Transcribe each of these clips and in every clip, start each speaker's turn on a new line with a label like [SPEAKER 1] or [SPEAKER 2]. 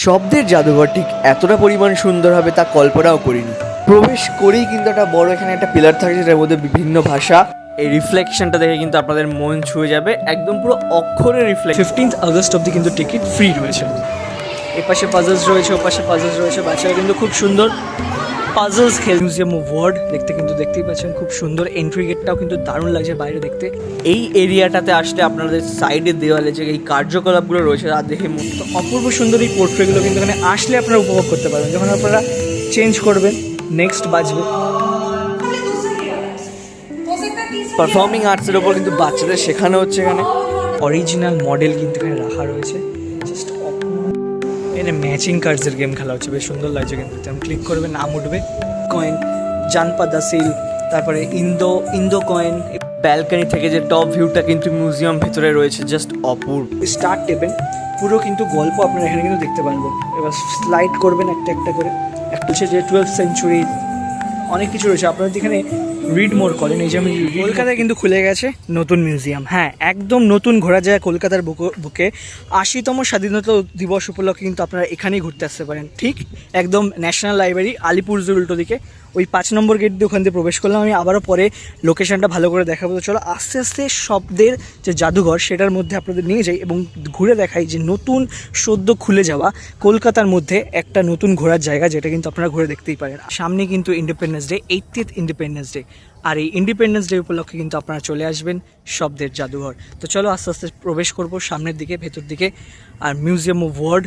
[SPEAKER 1] শব্দের জাদুঘর ঠিক এতটা পরিমাণ সুন্দর হবে তা কল্পনাও করিনি। প্রবেশ করেই কিন্তু একটা বড় এখানে একটা পিলার থাকে যেটার মধ্যে বিভিন্ন ভাষা। এই রিফ্লেকশনটা দেখে কিন্তু আপনাদের মন ছুঁয়ে যাবে, একদম পুরো অক্ষরে রিফ্লেক্ট।
[SPEAKER 2] 15th আগস্ট অবধি কিন্তু টিকিট ফ্রি রয়েছে। এপাশে পাজলস রয়েছে, ওপাশে পাজলস রয়েছে। বাচ্চারা কিন্তু খুব সুন্দর পাজলস খেল। মিউজিয়াম অফ ওয়ার্ড দেখতেই পাচ্ছেন, খুব সুন্দর। এন্ট্রি গেটটাও কিন্তু দারুণ লাগছে বাইরে দেখতে।
[SPEAKER 1] এই এরিয়াটাতে আসলে আপনাদের সাইডের দেওয়ালে যে এই কার্যকলাপগুলো রয়েছে তা দেখে
[SPEAKER 2] তো অপূর্ব সুন্দর এই পোর্ট্রেগুলো কিন্তু এখানে আসলে আপনারা উপভোগ করতে পারবেন। যখন আপনারা চেঞ্জ করবেন, নেক্সট বাজবে।
[SPEAKER 1] পারফর্মিং আর্টসের ওপর কিন্তু বাচ্চাদের শেখানো হচ্ছে এখানে।
[SPEAKER 2] অরিজিনাল মডেল কিন্তু এখানে রাখা রয়েছে। জাস্ট এখানে ম্যাচিং কার্ডসের গেম খেলা হচ্ছে, বেশ সুন্দর লাগছে কিন্তু। তেমন ক্লিক করবে, নাম উঠবে। কয়েন, জানপা দাসিল, তারপরে ইন্দো কয়েন।
[SPEAKER 1] ব্যালকনি থেকে যে টপ ভিউটা কিন্তু মিউজিয়াম ভেতরে রয়েছে, জাস্ট অপূর্ব।
[SPEAKER 2] স্টার্ট টেপেন, পুরো কিন্তু গল্প আপনারা এখানে কিন্তু দেখতে পারবেন। এবার স্লাইড করবেন একটা একটা করে। একটা হচ্ছে যে 12th সেঞ্চুরি, অনেক কিছু রয়েছে। আপনারা যেখানে রিড মোর করেন, এই যে আমি কলকাতায় কিন্তু খুলে গেছে নতুন মিউজিয়াম। হ্যাঁ, একদম নতুন ঘোরা যায় কলকাতার বুকে। 80তম স্বাধীনতা দিবস উপলক্ষে কিন্তু আপনারা এখানেই ঘুরতে আসতে পারেন। ঠিক একদম ন্যাশনাল লাইব্রেরি, আলিপুরজুর উল্টো দিকে, ওই 5 নম্বর গেট দিয়ে ওখান দিয়ে প্রবেশ করলাম। আমি আবারও পরে লোকেশনটা ভালো করে দেখাবো। তো চলো আস্তে আস্তে শব্দের যে জাদুঘর সেটার মধ্যে আপনাদের নিয়ে যাই এবং ঘুরে দেখাই যে নতুন সদ্য খুলে যাওয়া কলকাতার মধ্যে একটা নতুন ঘোরার জায়গা, যেটা কিন্তু আপনারা ঘুরে দেখতেই পারেন। সামনে কিন্তু independence day, 80th independence day. আর এই ইন্ডিপেন্ডেন্স ডে উপলক্ষে কিন্তু আপনারা চলে আসবেন শব্দের জাদুঘর। তো চলো আস্তে আস্তে প্রবেশ করবো সামনের দিকে, ভেতর দিকে। আর মিউজিয়াম অফ ওয়ার্ড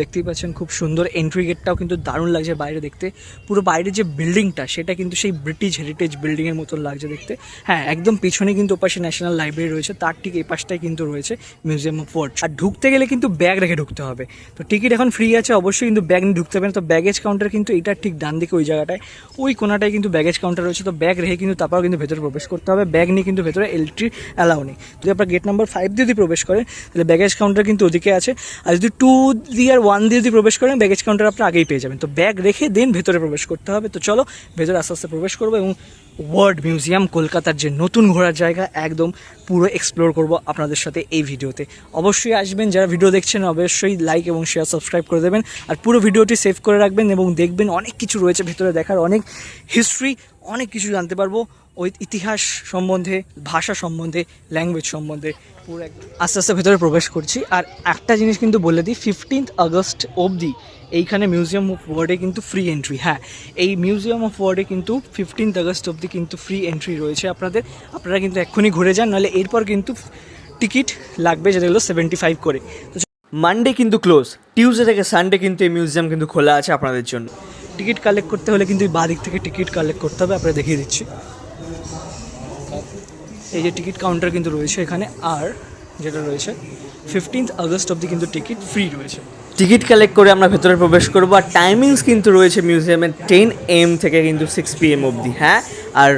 [SPEAKER 2] দেখতেই পাচ্ছেন, খুব সুন্দর। এন্ট্রি গেটটাও কিন্তু দারুণ লাগছে বাইরে দেখতে। পুরো বাইরে যে বিল্ডিংটা সেটা কিন্তু সেই ব্রিটিশ হেরিটেজ বিল্ডিংয়ের মতন লাগছে দেখতে। হ্যাঁ, একদম পিছনে কিন্তু ওপাশে ন্যাশনাল লাইব্রেরি রয়েছে, তার ঠিক এই পাশটাই কিন্তু রয়েছে মিউজিয়াম অফ ওয়ার্ড। আর ঢুকতে গেলে কিন্তু ব্যাগ রেখে ঢুকতে হবে। তো টিকিট এখন ফ্রি আছে, অবশ্যই কিন্তু ব্যাগ নিয়ে ঢুকতে হবে না। তো ব্যাগেজ কাউন্টার কিন্তু এটার ঠিক ডান দিকে ওই জায়গাটায়, ওই কোনাটায় কিন্তু ব্যাগেজ কাউন্টার রয়েছে। তো ব্যাগ রেখে কিন্তু তারপর কিন্তু ভেতরে প্রবেশ করতে হবে। ব্যাগ নিয়ে কিন্তু ভেতরে এন্ট্রি অ্যালাউ নেই। যদি আপনার গেট নাম্বার 5 দিয়ে যদি প্রবেশ করেন তাহলে ব্যাগেজ কাউন্টার কিন্তু ওদিকে আছে। আর যদি 2 দিয়ে আর 1 দিয়ে যদি প্রবেশ করেন, ব্যাগেজ কাউন্টার আপনার আগেই পেয়ে যাবেন। তো ব্যাগ রেখে দেন ভেতরে প্রবেশ করতে হবে। তো চলো ভেতরে আস্তে আস্তে প্রবেশ করবো এবং ওয়ার্ড মিউজিয়াম কলকাতার যে নতুন ঘোরার জায়গা একদম পুরো এক্সপ্লোর করব আপনাদের সাথে এই ভিডিওতে। অবশ্যই আসবেন, যারা ভিডিও দেখছেন অবশ্যই লাইক এবং শেয়ার সাবস্ক্রাইব করে দেবেন। আর পুরো ভিডিওটি সেভ করে রাখবেন এবং দেখবেন, অনেক কিছু রয়েছে ভেতরে দেখার, অনেক হিস্ট্রি, অনেক কিছু জানতে পারবো ওই ইতিহাস সম্বন্ধে, ভাষা সম্বন্ধে, ল্যাঙ্গুয়েজ সম্বন্ধে। পুরো একদম আস্তে আস্তে ভেতরে প্রবেশ করছি। আর একটা জিনিস কিন্তু বলে দিই, 15th আগস্ট অবধি এইখানে মিউজিয়াম অফ ওয়ার্ডে কিন্তু ফ্রি এন্ট্রি। হ্যাঁ, এই মিউজিয়াম অফ ওয়ার্ডে কিন্তু 15th আগস্ট অবধি কিন্তু ফ্রি এন্ট্রি রয়েছে আপনাদের। আপনারা কিন্তু এক্ষুনি ঘুরে যান, নাহলে এরপর কিন্তু টিকিট লাগবে, যেটা হলো 75 করে। তো
[SPEAKER 1] মানডে কিন্তু ক্লোজ, টিউসডে থেকে সানডে কিন্তু এই মিউজিয়াম কিন্তু খোলা আছে আপনাদের জন্য।
[SPEAKER 2] টিকিট কালেক্ট করতে হলে কিন্তু বাঁ দিক থেকে টিকিট কালেক্ট করতে হবে, আপনারা দেখিয়ে দিচ্ছি। এই যে টিকিট কাউন্টার কিন্তু রয়েছে এখানে। আর যেটা রয়েছে 15th আগস্ট অবধি কিন্তু টিকিট ফ্রি রয়েছে।
[SPEAKER 1] টিকিট কালেক্ট করে আমরা ভেতরে প্রবেশ করবো। আর টাইমিংস কিন্তু রয়েছে মিউজিয়ামের 10 AM থেকে কিন্তু 6 PM অবধি। হ্যাঁ, আর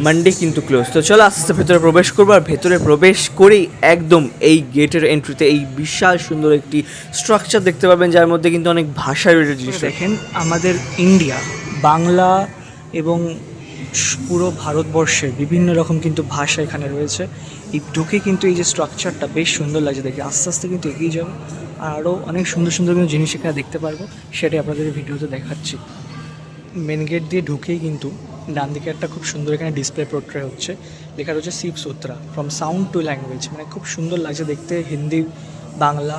[SPEAKER 1] মানডে কিন্তু ক্লোজ। তো চলো আস্তে আস্তে ভেতরে প্রবেশ করবো। আর ভেতরে প্রবেশ করেই একদম এই গেটের এন্ট্রিতে এই বিশাল সুন্দর একটি স্ট্রাকচার দেখতে পাবেন, যার মধ্যে কিন্তু অনেক ভাষা রয়েছে। জিনিস
[SPEAKER 2] দেখেন, আমাদের ইন্ডিয়া, বাংলা এবং পুরো ভারতবর্ষের বিভিন্ন রকম কিন্তু ভাষা এখানে রয়েছে। এই ঢুকে কিন্তু এই যে স্ট্রাকচারটা বেশ সুন্দর লাগছে দেখে। আস্তে আস্তে কিন্তু এগিয়ে যাবো, আর আরও অনেক সুন্দর সুন্দর কিন্তু জিনিস এখানে দেখতে পারবো, সেটাই আপনাদের ভিডিওতে দেখাচ্ছি। মেন গেট দিয়ে ঢুকেই কিন্তু ডান দিকে একটা খুব সুন্দর এখানে ডিসপ্লে পোর্ট্রে হচ্ছে, লেখা রয়েছে Shiva Sutra from sound to language. মানে খুব সুন্দর লাগছে দেখতে। হিন্দি, বাংলা,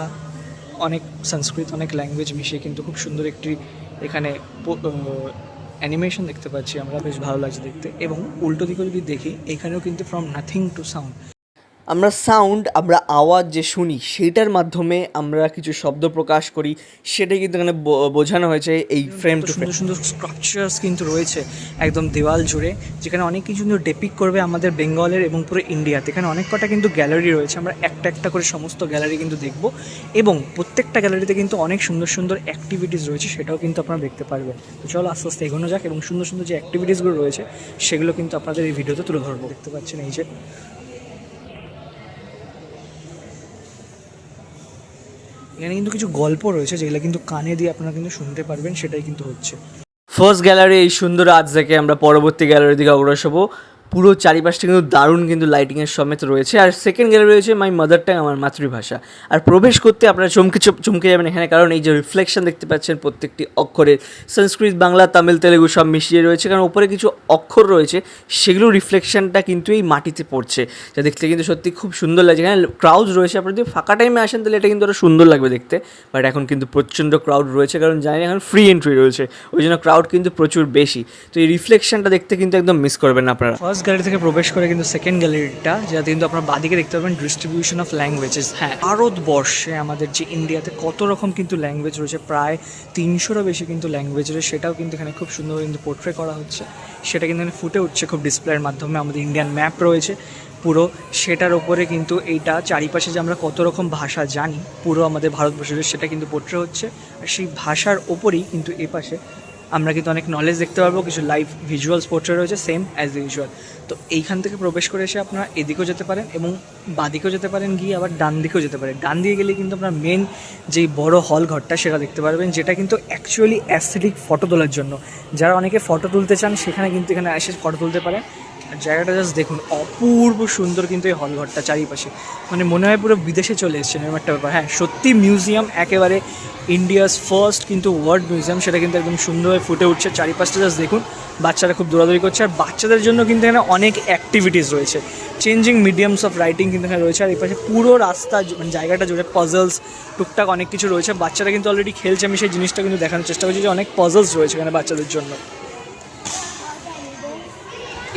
[SPEAKER 2] অনেক সংস্কৃত, অনেক ল্যাঙ্গুয়েজ মিশিয়ে কিন্তু খুব সুন্দর একটি এখানে অ্যানিমেশন দেখতে পাচ্ছি আমরা, বেশ ভালো লাগছে দেখতে। এবং উল্টো দিকে যদি দেখি, এখানেও কিন্তু ফ্রম নাথিং টু সাউন্ড,
[SPEAKER 1] আমরা আওয়াজ যে শুনি সেটার মাধ্যমে আমরা কিছু শব্দ প্রকাশ করি, সেটাই কিন্তু এখানে বোঝানো হয়েছে এই ফ্রেম টু ফ্রেম।
[SPEAKER 2] সুন্দর সুন্দর স্ট্রাকচার্স কিন্তু রয়েছে একদম দেওয়াল জুড়ে, যেখানে অনেক কিছু কিন্তু ডেপিক করবে আমাদের বেঙ্গলের এবং পুরো ইন্ডিয়াতে। এখানে অনেক কটা কিন্তু গ্যালারি রয়েছে, আমরা একটা একটা করে সমস্ত গ্যালারি কিন্তু দেখব। এবং প্রত্যেকটা গ্যালারিতে কিন্তু অনেক সুন্দর সুন্দর অ্যাক্টিভিটিস রয়েছে, সেটাও কিন্তু আপনারা দেখতে পারবেন। তো চলো আস্তে আস্তে এগোনো যাক এবং সুন্দর সুন্দর যে অ্যাক্টিভিটিসগুলো রয়েছে সেগুলো কিন্তু আপনাদের এই ভিডিওতে তুলে ধরবো। দেখতে পাচ্ছেন এই যে এখানে কিন্তু কিছু গল্প রয়েছে, যেগুলো কিন্তু কানে দিয়ে আপনারা কিন্তু শুনতে পারবেন, সেটাই কিন্তু হচ্ছে।
[SPEAKER 1] ফার্স্ট গ্যালারি এই সুন্দর আজ থেকে আমরা পরবর্তী গ্যালারির দিকে অগ্রসর হবো। পুরো চারিপাশটা কিন্তু দারুণ কিন্তু লাইটিংয়ের সমেত রয়েছে। আর সেকেন্ড গ্যালারি রয়েছে মাই মাদার টাং, আমার মাতৃভাষা। আর প্রবেশ করতে আপনারা চমকে যাবেন এখানে, কারণ এই যে রিফ্লেকশন দেখতে পাচ্ছেন প্রত্যেকটি অক্ষরের, সংস্কৃত, বাংলা, তামিল, তেলেগু সব মিশিয়ে রয়েছে। কারণ ওপরে কিছু অক্ষর রয়েছে, সেগুলো রিফ্লেকশনটা কিন্তু এই মাটিতে পড়ছে, যা দেখতে কিন্তু সত্যি খুব সুন্দর লাগছে। এখানে ক্রাউড রয়েছে, আপনারা যদি ফাঁকা টাইমে আসেন তাহলে এটা কিন্তু আরও সুন্দর লাগবে দেখতে। বাট এখন কিন্তু প্রচণ্ড ক্রাউড রয়েছে, কারণ জানি না এখন ফ্রি এন্ট্রি রয়েছে, ওই জন্য ক্রাউড কিন্তু প্রচুর বেশি। তো এই রিফ্লেকশনটা দেখতে কিন্তু একদম মিস করবেন না আপনারা।
[SPEAKER 2] ফার্স্ট গ্যালারি থেকে প্রবেশ করে কিন্তু সেকেন্ড গ্যালারিটা, যাতে কিন্তু আপনার বাদিকে দেখতে পাবেন ডিস্ট্রিবিউশন অফ ল্যাঙ্গুয়েজেস। হ্যাঁ, ভারতবর্ষে আমাদের যে ইন্ডিয়াতে কত রকম কিন্তু ল্যাঙ্গুয়েজ রয়েছে, প্রায় 300-রও বেশি কিন্তু ল্যাঙ্গুয়েজ রয়েছে, সেটাও কিন্তু এখানে খুব সুন্দর কিন্তু পোর্ট্রে করা হচ্ছে। সেটা কিন্তু এখানে ফুটে উঠছে খুব ডিসপ্লের মাধ্যমে। আমাদের ইন্ডিয়ান ম্যাপ রয়েছে পুরো, সেটার ওপরে কিন্তু এইটা চারিপাশে যে আমরা কত রকম ভাষা জানি পুরো আমাদের ভারতবর্ষের, সেটা কিন্তু পোর্ট্রে হচ্ছে। আর সেই ভাষার ওপরেই কিন্তু এ পাশে আমরা কিন্তু অনেক নলেজ দেখতে পারবো, কিছু লাইভ ভিজুয়ালস পোর্ট্রে রয়েছে সেম অ্যাজ ইউজুয়াল। তো এইখান থেকে প্রবেশ করে এসে আপনারা এদিকেও যেতে পারেন এবং বাদিকেও যেতে পারেন, গিয়ে আবার ডান দিকেও যেতে পারেন। ডান দিকে গেলে কিন্তু আপনার মেন যেই বড় হল ঘরটা সেটা দেখতে পারবেন, যেটা কিন্তু অ্যাকচুয়ালি অ্যাস্থেটিক ফটো তোলার জন্য। যারা অনেকে ফটো তুলতে চান সেখানে কিন্তু এখানে এসে ফটো তুলতে পারেন। আর জায়গাটা জাস্ট দেখুন, অপূর্ব সুন্দর কিন্তু এই হল ঘরটা চারিপাশে, মানে মনে হয় পুরো বিদেশে চলে এসেছেন এরকম একটা ব্যাপার। হ্যাঁ সত্যি মিউজিয়াম, একেবারে ইন্ডিয়াস ফার্স্ট কিন্তু ওয়ার্ল্ড মিউজিয়াম, সেটা কিন্তু একদম সুন্দরভাবে ফুটে উঠছে। চারিপাশটা জাস্ট দেখুন, বাচ্চারা খুব দৌড়াদৌড়ি করছে। আর বাচ্চাদের জন্য কিন্তু এখানে অনেক অ্যাক্টিভিটিস রয়েছে, চেঞ্জিং মিডিয়ামস অফ রাইটিং কিন্তু এখানে রয়েছে। আর এই পাশে পুরো রাস্তা মানে জায়গাটা জুড়ে পাজলস টুকটাক অনেক কিছু রয়েছে। বাচ্চারা কিন্তু অলরেডি খেলছে, আমি সেই জিনিসটা কিন্তু দেখানোর চেষ্টা করছি যে অনেক পাজলস রয়েছে এখানে বাচ্চাদের জন্য।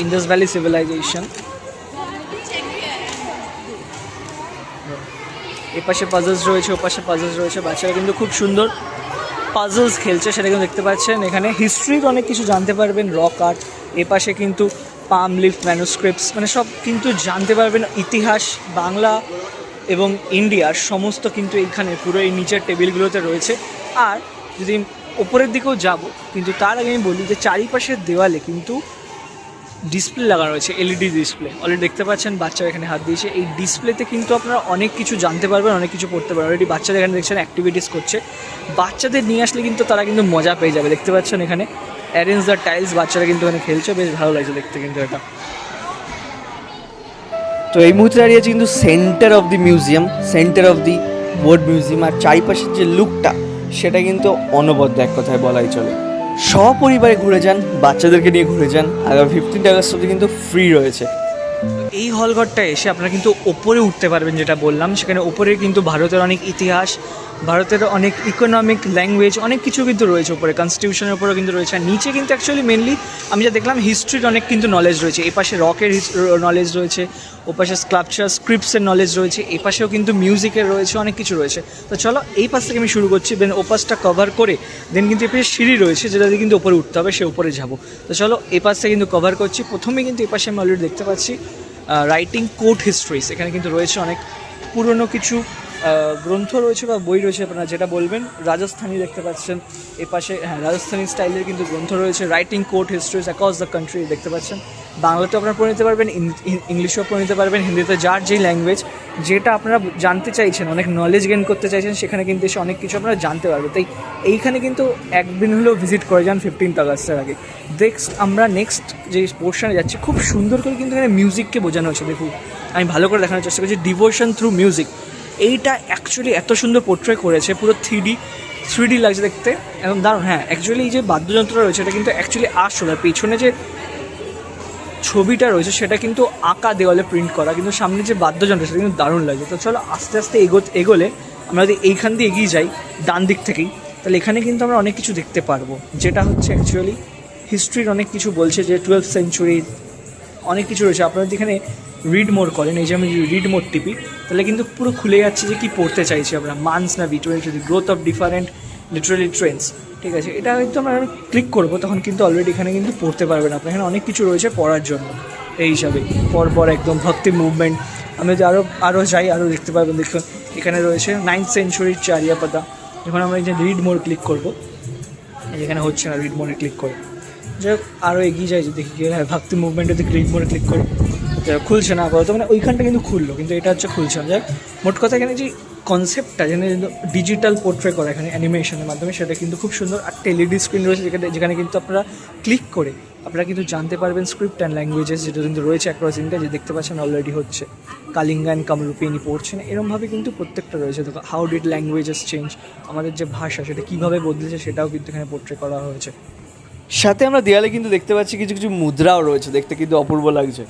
[SPEAKER 2] ইন্ডাস ভ্যালি সিভিলাইজেশন, এপাশে পাজলস রয়েছে, ওপাশে পাজলস রয়েছে। বাচ্চারা কিন্তু খুব সুন্দর পাজলস খেলছে, সেটা কিন্তু দেখতে পাচ্ছেন। এখানে হিস্ট্রির অনেক কিছু জানতে পারবেন, রক আর্ট, এপাশে কিন্তু পাম লিফ ম্যানুস্ক্রিপ্টস, মানে সব কিন্তু জানতে পারবেন। ইতিহাস, বাংলা এবং ইন্ডিয়ার সমস্ত কিন্তু এইখানে পুরো এই নিচের টেবিলগুলোতে রয়েছে। আর যদি ওপরের দিকেও যাব, কিন্তু তার আগে আমি বলি যে চারিপাশের দেওয়ালে কিন্তু ডিসপ্লে লাগানো রয়েছে, এলইডি ডিসপ্লে। অলরেডি দেখতে পাচ্ছেন বাচ্চারা এখানে হাত দিয়েছে। এই ডিসপ্লেতে কিন্তু আপনারা অনেক কিছু জানতে পারবেন, অনেক কিছু পড়তে পারবেন। অলরেডি বাচ্চারা এখানে দেখছেন অ্যাক্টিভিটিস করছে। বাচ্চাদের নিয়ে আসলে কিন্তু তারা কিন্তু মজা পেয়ে যাবে। দেখতে পাচ্ছেন এখানে অ্যারেঞ্জ দ্য টাইলস, বাচ্চারা কিন্তু এখানে খেলছে, বেশ ভালো লাগছে দেখতে কিন্তু এটা।
[SPEAKER 1] তো এই মুহূর্তে দাঁড়িয়েছে কিন্তু centre of the museum, centre of the world museum. আর চারিপাশের যে লুকটা সেটা কিন্তু অনবদ্য, এক কথায় বলাই চলে। সপরিবারে ঘুরে যান, বাচ্চাদেরকে নিয়ে ঘুরে যান। আগামী 15 আগস্ট অবধি কিন্তু ফ্রি রয়েছে।
[SPEAKER 2] এই হলঘরটা এসে আপনারা কিন্তু ওপরে উঠতে পারবেন, যেটা বললাম। সেখানে ওপরে কিন্তু ভারতের অনেক ইতিহাস, ভারতের অনেক ইকোনমিক, ল্যাঙ্গুয়েজ, অনেক কিছু কিন্তু রয়েছে ওপরে। কনস্টিটিউশনের উপরেও কিন্তু রয়েছে। আর নিচে কিন্তু অ্যাকচুয়ালি মেনলি আমি যা দেখলাম হিস্ট্রির অনেক কিন্তু নলেজ রয়েছে। এপাশে রকের নলেজ রয়েছে, ওপাশে স্ক্লাপচার স্ক্রিপ্টসের নলেজ রয়েছে, এপাশেও কিন্তু মিউজিকের রয়েছে, অনেক কিছু রয়েছে। তো চলো এই পাশ থেকে আমি শুরু করছি, দেন ওপাশটা কভার করে দেন কিন্তু এপাশে সিঁড়ি রয়েছে, যেটা দিয়ে কিন্তু ওপরে উঠতে হবে, সে উপরে যাবো। তো চলো এই পাশটা কিন্তু কভার করছি। প্রথমে কিন্তু এপাশে আমি অলরেডি দেখতে পাচ্ছি রাইটিং কোর্ট হিস্ট্রিজ। এখানে কিন্তু রয়েছে অনেক পুরনো কিছু গ্রন্থ রয়েছে বা বই রয়েছে, আপনারা যেটা বলবেন। রাজস্থানী দেখতে পাচ্ছেন এপাশে, হ্যাঁ রাজস্থানী স্টাইলের কিন্তু গ্রন্থ রয়েছে। Writing court histories across the country দেখতে পাচ্ছেন। বাংলাতেও আপনারা পড়ে নিতে পারবেন, ইংলিশেও পড়ে নিতে পারবেন, হিন্দিতে, যার যেই ল্যাঙ্গুয়েজ যেটা আপনারা জানতে চাইছেন, অনেক নলেজ গেইন করতে চাইছেন, সেখানে কিন্তু এসে অনেক কিছু আপনারা জানতে পারবেন। তাই এইখানে কিন্তু একদিন হলেও ভিজিট করে যান 15 আগস্টের আগে। আমরা নেক্সট যে পোর্শনে যাচ্ছি, খুব সুন্দর করে কিন্তু এখানে মিউজিককে বোঝানো হচ্ছে। দেখুন আমি ভালো করে দেখানোর চেষ্টা করছি, ডিভোশন থ্রু মিউজিক। এইটা অ্যাকচুয়ালি এত সুন্দর পোর্ট্রে করেছে, পুরো 3D লাগছে দেখতে, একদম দারুণ। হ্যাঁ অ্যাকচুয়ালি এই যে বাদ্যযন্ত্রটা রয়েছে এটা কিন্তু অ্যাকচুয়ালি আসল, আর পেছনে যে ছবিটা রয়েছে সেটা কিন্তু আঁকা দেওয়ালে প্রিন্ট করা, কিন্তু সামনে যে বাদ্যযন্ত্র সেটা কিন্তু দারুণ লাগছে। তো চলো আস্তে আস্তে এগোলে আমরা যদি এইখান দিয়ে এগিয়ে যাই ডান দিক থেকেই, তাহলে এখানে কিন্তু আমরা অনেক কিছু দেখতে পারবো, যেটা হচ্ছে অ্যাকচুয়ালি হিস্ট্রির অনেক কিছু বলছে, যে 12th সেঞ্চুরির অনেক কিছু রয়েছে। আপনারা যদি এখানে রিড মোর করেন, এই যে আমি রিড মোর টিপি, তাহলে কিন্তু পুরো খুলে যাচ্ছে যে কী পড়তে চাইছি আমরা। মান্স না V20, growth of different Literary Trends, ঠিক আছে। এটা হয়তো আমরা ক্লিক করবো, তখন কিন্তু অলরেডি এখানে কিন্তু পড়তে পারবেন আপনার। এখানে অনেক কিছু রয়েছে পড়ার জন্য এই হিসাবে, পরপর একদম ভক্তি মুভমেন্ট। আমি যদি আরও যাই, আরও দেখতে পারবেন। দেখুন এখানে রয়েছে 9th সেঞ্চুরির চারিয়াপাতা। যখন আমরা এই যে রিড মোর ক্লিক করবো, এখানে হচ্ছে না, রিড মোরে ক্লিক করে যাই হোক আরও এগিয়ে যায়, যে দেখি হ্যাঁ ভক্তি মুভমেন্টে যদি রিড মোরে ক্লিক করি খুলছে না আপাতত, মানে ওইখানটা কিন্তু খুললো, কিন্তু এটা হচ্ছে খুলছে না। যাই মোট কথা এখানে যে কনসেপ্টটা যেন ডিজিটাল পোর্ট্রে করা এখানে অ্যানিমেশনের মাধ্যমে, সেটা কিন্তু খুব সুন্দর। আর এলইডি স্ক্রিন রয়েছে যেখানে কিন্তু আপনারা ক্লিক করে আপনারা কিন্তু জানতে পারবেন স্ক্রিপ্ট অ্যান্ড ল্যাঙ্গুয়েজেস, যেটা কিন্তু রয়েছে অ্যাক্রস ইন্ডিয়া, যে দেখতে পাচ্ছেন অলরেডি হচ্ছে কালিঙ্গান কামরূপে ইনি পড়ছেন, এরমভাবে কিন্তু প্রত্যেকটা রয়েছে। দেখো হাউ ডিড ল্যাঙ্গুয়েজেস চেঞ্জ, আমাদের যে ভাষা সেটা কীভাবে বদলেছে সেটাও কিন্তু এখানে পোর্ট্রে করা হয়েছে।
[SPEAKER 1] সাথে আমরা দেয়ালে কিন্তু দেখতে পাচ্ছি কিছু কিছু মুদ্রাও রয়েছে, দেখতে কিন্তু অপূর্ব লাগছে।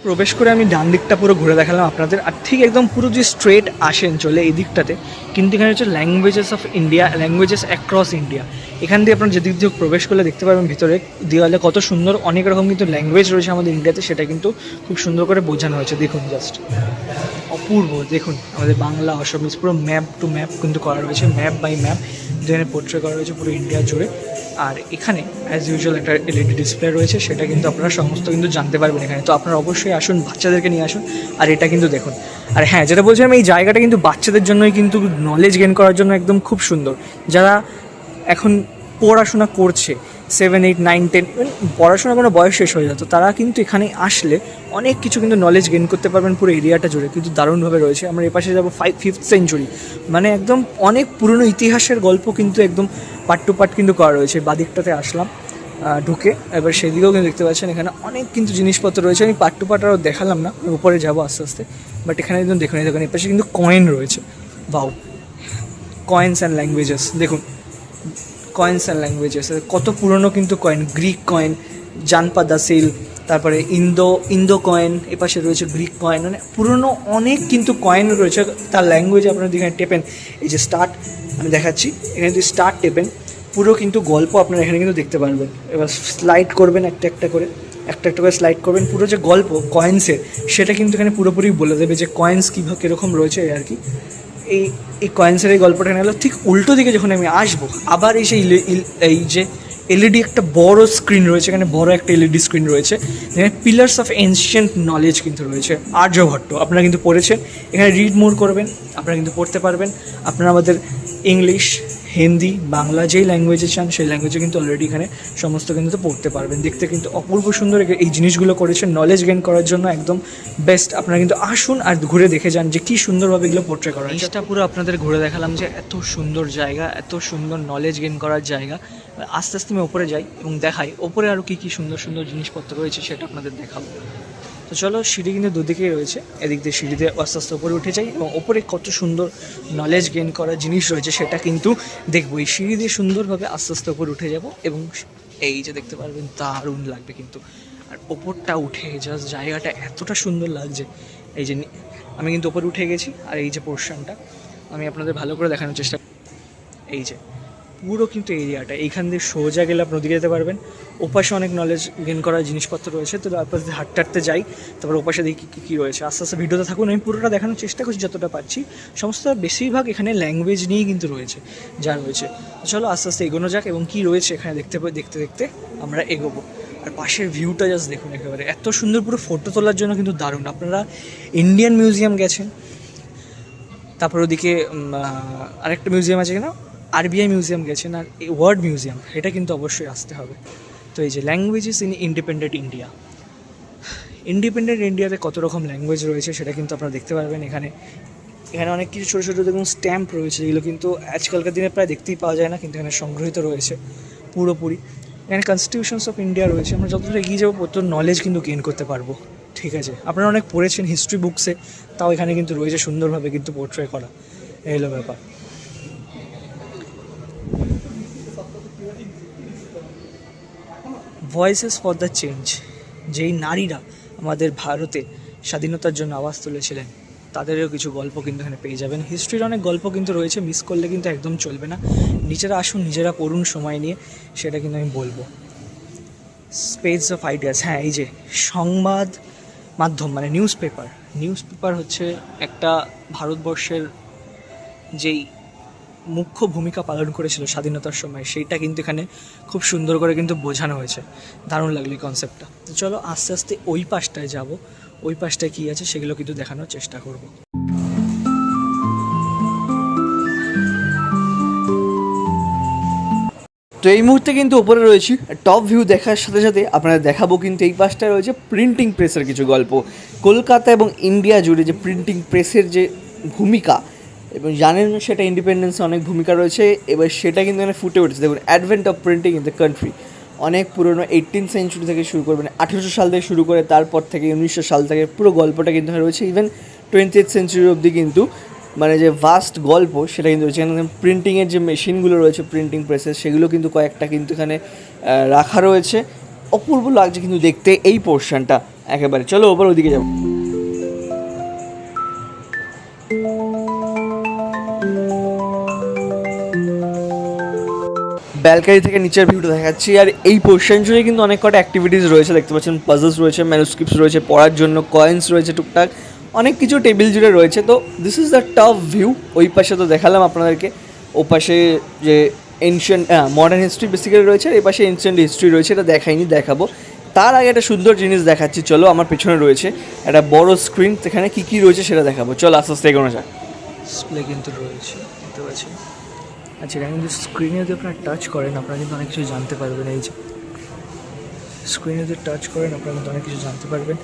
[SPEAKER 2] প্রবেশ করে আমি ডান দিকটা পুরো ঘুরে দেখালাম আপনাদের, আর ঠিক একদম পুরো যে স্ট্রেট আসেন চলে এই দিকটাতে কিন্তু এখানে হচ্ছে languages of India, languages across India. এখান দিয়ে আপনার যেদিক দিয়ে প্রবেশ করলে দেখতে পারবেন ভিতরে দেওয়ালে কত সুন্দর অনেক রকম কিন্তু ল্যাঙ্গুয়েজ রয়েছে আমাদের ইন্ডিয়াতে, সেটা কিন্তু খুব সুন্দর করে বোঝানো হয়েছে। দেখুন জাস্ট অপূর্ব, দেখুন আমাদের বাংলা অসমিস পুরো ম্যাপ টু ম্যাপ কিন্তু করা রয়েছে, ম্যাপ বাই ম্যাপ যেখানে পোর্ট্রে করা রয়েছে পুরো ইন্ডিয়া জুড়ে। আর এখানে অ্যাজ ইউজুয়াল একটা এলইডি ডিসপ্লে রয়েছে, সেটা কিন্তু আপনারা সমস্ত কিন্তু জানতে পারবেন এখানে। তো আপনারা অবশ্যই আসুন, বাচ্চাদেরকে নিয়ে আসুন। আর এটা কিন্তু দেখুন, আর হ্যাঁ যেটা বলছিলাম, এই জায়গাটা কিন্তু বাচ্চাদের জন্যই কিন্তু নলেজ গেইন করার জন্য একদম খুব সুন্দর। যারা এখন পড়াশোনা করছে 7, 8, 9, 10, পড়াশোনা কোনো বয়স শেষ হয়ে যেত, তারা কিন্তু এখানে আসলে অনেক কিছু কিন্তু নলেজ গেইন করতে পারবেন। পুরো এরিয়াটা জুড়ে কিন্তু দারুণভাবে রয়েছে। আমরা এপাশে যাবো 5th সেঞ্চুরি, মানে একদম অনেক পুরনো ইতিহাসের গল্প কিন্তু একদম পার্ট টু পার্ট কিন্তু করা রয়েছে। বাদিকটাতে আসলাম ঢুকে, এবার সেদিকেও কিন্তু দেখতে পাচ্ছেন এখানে অনেক কিন্তু জিনিসপত্র রয়েছে। আমি পার্ট টু পার্ট আরও দেখালাম না, উপরে যাবো আস্তে আস্তে। বাট এখানে একদম দেখুন, এই দেখুন এপাশে কিন্তু কয়েন রয়েছে। বাউ, কয়েন্স অ্যান্ড ল্যাঙ্গুয়েজেস, দেখুন কয়েন্স অ্যান্ড ল্যাঙ্গুয়েজেস কত পুরনো কিন্তু কয়েন, গ্রিক কয়েন, জানপাদা সিল, তারপরে ইন্দো কয়েন, এপাশে রয়েছে গ্রিক কয়েন, মানে পুরনো অনেক কিন্তু কয়েন রয়েছে। তার ল্যাঙ্গুয়েজে আপনারা এখানে টেপেন, এই যে স্টার্ট আমি দেখাচ্ছি, এখানে যদি স্টার্ট টেপেন পুরো কিন্তু গল্প আপনারা এখানে কিন্তু দেখতে পারবেন। এবার স্লাইড করবেন একটা একটা করে স্লাইড করবেন, পুরো যে গল্প কয়েন্সের সেটা কিন্তু এখানে পুরোপুরি বলে দেবে যে কয়েন্স কীভাবে কীরকম রয়েছে আর কি। এই কয়েন্সের এই গল্পটা এখানে হলো। ঠিক উল্টো দিকে যখন আমি আসবো আবার এই যে এলইডি একটা বড় স্ক্রিন রয়েছে, এখানে বড় একটা এলইডি স্ক্রিন রয়েছে, যেখানে পিলার্স অফ এনশিয়েন্ট নলেজ কিন্তু রয়েছে, আর্যভট্ট আপনারা কিন্তু পড়েছেন। এখানে রিড মোর করবেন, আপনারা কিন্তু পড়তে পারবেন। আপনারা আমাদের ইংলিশ, হিন্দি, বাংলা যেই ল্যাঙ্গুয়েজে চান সেই ল্যাঙ্গুয়েজে কিন্তু অলরেডি এখানে সমস্ত কিন্তু পড়তে পারবেন। দেখতে কিন্তু অপূর্ব সুন্দর এই জিনিসগুলো করেছেন নলেজ গেইন করার জন্য, একদম বেস্ট। আপনারা কিন্তু আসুন আর ঘুরে দেখে যান যে কী সুন্দরভাবে এগুলো পোর্ট্রে করা হয়েছে। এটা পুরো আপনাদের ঘুরে দেখালাম যে এত সুন্দর জায়গা, এত সুন্দর নলেজ গেইন করার জায়গা। আস্তে আস্তে আমি ওপরে যাই এবং দেখাই ওপরে আরও কী কী সুন্দর সুন্দর জিনিসপত্র রয়েছে সেটা আপনাদের দেখাবো। তো চলো, সিঁড়ি কিন্তু দুদিকেই রয়েছে, এদিক দিয়ে সিঁড়িতে আস্তে আস্তে ওপরে উঠে যাই এবং ওপরে কত সুন্দর নলেজ গেইন করার জিনিস রয়েছে সেটা কিন্তু দেখবো। এই সিঁড়ি দিয়ে সুন্দরভাবে আস্তে আস্তে ওপরে উঠে যাব এবং এই যে দেখতে পারবেন দারুণ লাগবে কিন্তু। আর ওপরটা উঠে জাস্ট জায়গাটা এতটা সুন্দর লাগছে। এই যে আমি কিন্তু ওপরে উঠে গেছি, আর এই যে পোর্শনটা আমি আপনাদের ভালো করে দেখানোর চেষ্টা, এই যে পুরো কিন্তু এরিয়াটা এইখান দিয়ে সোজা গেলে আপনি ওদিকে যেতে পারবেন। ওপাশে অনেক নলেজ গেইন করার জিনিসপত্র রয়েছে, তো তারপর হাঁটতে হাঁটতে যাই, তারপর ওপাশে দেখি কী রয়েছে। আস্তে আস্তে ভিডিওতে থাকুন, আমি পুরোটা দেখানোর চেষ্টা করছি যতটা পারছি। সমস্ত বেশিরভাগ এখানে ল্যাঙ্গুয়েজ নিয়েই কিন্তু রয়েছে, যা রয়েছে। চলো আস্তে আস্তে এগোনো যাক এবং কী রয়েছে এখানে দেখতে দেখতে আমরা এগোবো। আর পাশের ভিউটা জাস্ট দেখুন, একেবারে এত সুন্দর, পুরো ফটো তোলার জন্য কিন্তু দারুণ। আপনারা ইন্ডিয়ান মিউজিয়াম গেছেন, তারপর ওদিকে আরেকটা মিউজিয়াম আছে কিনা, আরবিআই মিউজিয়াম গেছেন, আর ওয়ার্ল্ড মিউজিয়াম, এটা কিন্তু অবশ্যই আসতে হবে। তো এই যে ল্যাঙ্গুয়েজেস ইন ইন্ডিপেন্ডেন্ট ইন্ডিয়াতে কত রকম ল্যাঙ্গুয়েজ রয়েছে সেটা কিন্তু আপনারা দেখতে পারবেন এখানে। এখানে অনেক কিছু ছোটো ছোটো দেখুন স্ট্যাম্প রয়েছে, যেগুলো কিন্তু আজকালকার দিনে প্রায় দেখতেই পাওয়া যায় না, কিন্তু এখানে সংগৃহীত রয়েছে পুরোপুরি। এখানে কনস্টিটিউশনস অফ ইন্ডিয়া রয়েছে। আমরা যতটা এগিয়ে যাবো তত নলেজ কিন্তু গেইন করতে পারবো। ঠিক আছে, আপনারা অনেক পড়েছেন হিস্ট্রি বুকসে, তাও এখানে কিন্তু রয়েছে সুন্দরভাবে কিন্তু পোর্ট্রে করা। এই হলো ব্যাপার। ভয়েসেস ফর দ্য চেঞ্জ, যেই নারীরা আমাদের ভারতে স্বাধীনতার জন্য আওয়াজ তুলেছিলেন তাদেরও কিছু গল্প কিন্তু এখানে পেয়ে যাবেন। হিস্ট্রির অনেক গল্প কিন্তু রয়েছে, মিস করলে কিন্তু একদম চলবে না। নিজেরা আসুন, নিজেরা পড়ুন সময় নিয়ে, সেটা কিন্তু আমি বলবো। স্পেস অফ আইডিয়াস, হ্যাঁ এই যে সংবাদ মাধ্যম মানে নিউজ পেপার হচ্ছে একটা ভারতবর্ষের যেই মুখ্য ভূমিকা পালন করেছিল স্বাধীনতার সময়, সেইটা কিন্তু এখানে খুব সুন্দর করে কিন্তু বোঝানো হয়েছে। দারুণ লাগলো এই কনসেপ্টটা। তো চলো আস্তে আস্তে ওই পাশটায় যাব, ওই পাশটায় কী আছে সেগুলো কিন্তু দেখানোর চেষ্টা করব।
[SPEAKER 1] তো এই মুহূর্তে কিন্তু ওপরে রয়েছি, টপ ভিউ দেখার সাথে সাথে আপনারা দেখাবো কিন্তু এই পাশটায় রয়েছে প্রিন্টিং প্রেসের কিছু গল্প। কলকাতা এবং ইন্ডিয়া জুড়ে যে প্রিন্টিং প্রেসের যে ভূমিকা এবং জানেন সেটা ইন্ডিপেন্ডেন্সে অনেক ভূমিকা রয়েছে। এবার সেটা কিন্তু এখানে ফুটে উঠেছে। দেখুন, advent of printing in the country, অনেক পুরনো 18th সেঞ্চুরি থেকে শুরু করে, মানে 1800 সাল থেকে শুরু করে তারপর থেকে 1900 সাল থেকে পুরো গল্পটা কিন্তু রয়েছে। ইভেন 20th সেঞ্চুরি অবধি কিন্তু মানে যে ভাস্ট গল্প সেটা কিন্তু রয়েছে। এখানে প্রিন্টিংয়ের যে মেশিনগুলো রয়েছে, প্রিন্টিং প্রেসেস, সেগুলো কিন্তু কয়েকটা কিন্তু এখানে রাখা রয়েছে। অপূর্ব লাগছে কিন্তু দেখতে এই পোর্শনটা একেবারে। চলো ওপর ওদিকে যাবো। ব্যালকানি থেকে নিচের ভিউটা দেখাচ্ছি। আর এই পোর্শন জুড়ে কিন্তু অনেক কটা অ্যাক্টিভিটিস রয়েছে, দেখতে পাচ্ছেন পাজলস রয়েছে, ম্যানুস্ক্রিপ্টস রয়েছে পড়ার জন্য, কয়েন্স রয়েছে টুকটাক, অনেক কিছু টেবিল জুড়ে রয়েছে। তো this is the top view. ওই পাশে তো দেখালাম আপনাদেরকে, ও পাশে যে এনশিয়েন্ট মডার্ন হিস্ট্রি বেসিক্যালি রয়েছে, আর এই পাশে এনশিয়েন্ট হিস্ট্রি রয়েছে। এটা দেখাইনি, দেখাবো। তার আগে একটা সুন্দর জিনিস দেখাচ্ছি, চলো। আমার পেছনে রয়েছে একটা বড় স্ক্রিন, সেখানে কী কী রয়েছে সেটা দেখাবো। চলো আস্তে আস্তে এগোনো যাক।
[SPEAKER 2] ডিসপ্লে কিন্তু রয়েছে, দেখতে পাচ্ছেন। আচ্ছা, এখানে কিন্তু স্ক্রিনে যদি আপনারা টাচ করেন আপনারা কিন্তু অনেক কিছু জানতে পারবেন। এই যে স্ক্রিনে যদি টাচ করেন আপনারা কিন্তু অনেক কিছু জানতে পারবেন।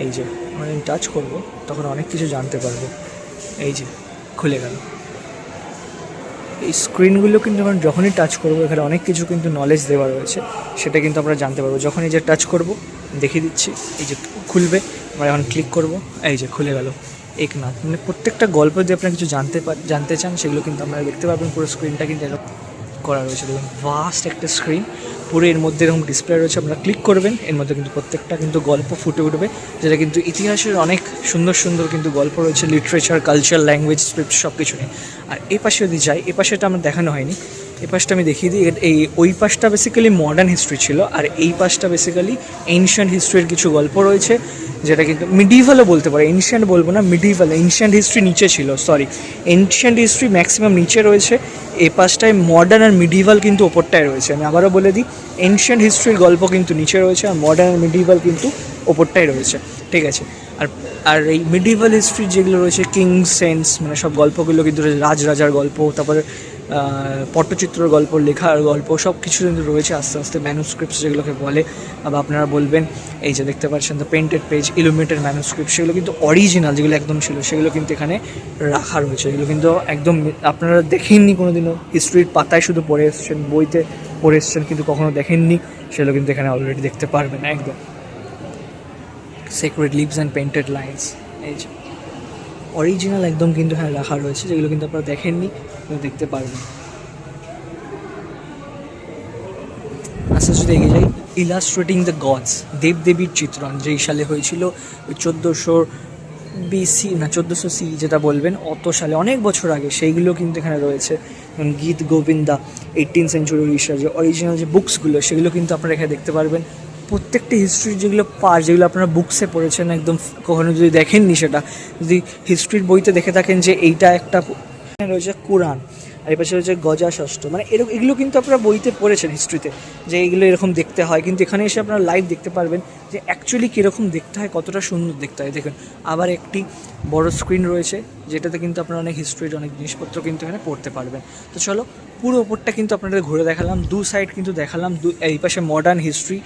[SPEAKER 2] এই যে মানে আমি টাচ করবো তখন অনেক কিছু জানতে পারবো। এই যে খুলে গেল। এই স্ক্রিনগুলো কিন্তু আমরা যখনই টাচ করবো এখানে অনেক কিছু কিন্তু নলেজ দেওয়া রয়েছে, সেটা কিন্তু আমরা জানতে পারবো। যখন এই যে টাচ করবো, দেখিয়ে দিচ্ছি, এই যে খুলবে, আমরা এখন ক্লিক করবো, এই যে খুলে গেল একনাথ। মানে প্রত্যেকটা গল্প যদি আপনারা কিছু জানতে চান সেগুলো কিন্তু আপনারা দেখতে পাবেন। পুরো স্ক্রিনটা কিন্তু এরকম করা রয়েছে, দেখুন ভাস্ট একটা স্ক্রিন, পুরো এর মধ্যে এরকম ডিসপ্লে রয়েছে। আপনারা ক্লিক করবেন, এর মধ্যে কিন্তু প্রত্যেকটা কিন্তু গল্প ফুটে উঠবে, যেটা কিন্তু ইতিহাসের অনেক সুন্দর সুন্দর কিন্তু গল্প রয়েছে, লিটারেচার, কালচার, ল্যাঙ্গুয়েজ, স্ক্রিপ্ট সব কিছু নিয়ে। আর এই পাশে যদি যাই, এই পাশেটা আমার দেখানো হয়নি, এই পাশটা আমি দেখিয়ে দিই। এই ওই পাশটা বেসিক্যালি মডার্ন হিস্ট্রি ছিল, আর এই পাশটা বেসিক্যালি এনশিয়েন্ট হিস্ট্রির কিছু গল্প রয়েছে, যেটা কিন্তু মিডিভালও বলতে পারে, এনশিয়েন্ট বলবো না, মিডিভাল। এনশিয়েন্ট হিস্ট্রি নিচে ছিল, সরি, এনশিয়েন্ট হিস্ট্রি ম্যাক্সিমাম নিচে রয়েছে, এই পাশটায় মডার্ন আর মিডিভাল কিন্তু ওপরটায় রয়েছে। আমি আবারও বলে দিই, এনশিয়েন্ট হিস্ট্রির গল্প কিন্তু নিচে রয়েছে, আর মডার্ন আর মিডিভাল কিন্তু ওপরটায় রয়েছে, ঠিক আছে। আর আর এই মিডিভাল হিস্ট্রির যেগুলো রয়েছে, কিং সেন্স, মানে সব গল্পগুলো কিন্তু রাজার গল্প, তারপরে পটচিত্রর গল্প, লেখার গল্প, সব কিছু কিন্তু রয়েছে আস্তে আস্তে। ম্যানুস্ক্রিপ্টস যেগুলোকে বলে, বা আপনারা বলবেন, এই যে দেখতে পাচ্ছেন the painted page, illuminated manuscript, সেগুলো কিন্তু অরিজিনাল, যেগুলো একদম ছিল সেগুলো কিন্তু এখানে রাখা রয়েছে। এগুলো কিন্তু একদম আপনারা দেখেননি কোনো দিনও, হিস্ট্রির পাতায় শুধু পড়ে এসছেন, বইতে পড়ে এসছেন, কিন্তু কখনো দেখেননি, সেগুলো কিন্তু এখানে অলরেডি দেখতে পারবেন একদম। Secret leaves and painted lines, এই যে অরিজিনাল একদম কিন্তু হ্যাঁ রাখা রয়েছে, যেগুলো কিন্তু আপনারা দেখেননি, কিন্তু দেখতে পারবেন। আস্তে আস্তে এগিয়ে যাই। ইলাস্ট্রেটিং দ্য গডস, দেবদেবীর চিত্রণ, যেই সালে হয়েছিল, ওই 1400 BC না 1400 CE যেটা বলবেন, অত সালে, অনেক বছর আগে, সেইগুলো কিন্তু এখানে রয়েছে। গীত গোবিন্দা, 18th সেঞ্চুরি উড়িষ্যার যে অরিজিনাল যে বুকসগুলো, সেগুলো কিন্তু আপনারা এখানে দেখতে পারবেন। প্রত্যেকটি হিস্ট্রির যেগুলো পার্ট, যেগুলো আপনারা বুকসে পড়েছেন, একদম কখনো যদি দেখেননি, সেটা যদি হিস্ট্রির বইতে দেখে থাকেন যে এইটা একটা রয়েছে কোরআন, আর এই পাশে রয়েছে গজা ষষ্ঠ, মানে এরকম, এগুলো কিন্তু আপনারা বইতে পড়েছেন হিস্ট্রিতে, যে এইগুলো এরকম দেখতে হয়, কিন্তু এখানে এসে আপনারা লাইভ দেখতে পারবেন যে অ্যাকচুয়ালি কীরকম দেখতে হয়, কতটা সুন্দর দেখতে হয়। দেখুন, আবার একটি বড় স্ক্রিন রয়েছে, যেটাতে কিন্তু আপনারা অনেক হিস্ট্রির অনেক জিনিসপত্র কিন্তু এখানে পড়তে পারবেন। তো চলো, পুরো ওপরটা কিন্তু আপনাদের ঘুরে দেখালাম, দু সাইড কিন্তু দেখালাম, এই পাশে মডার্ন হিস্ট্রি,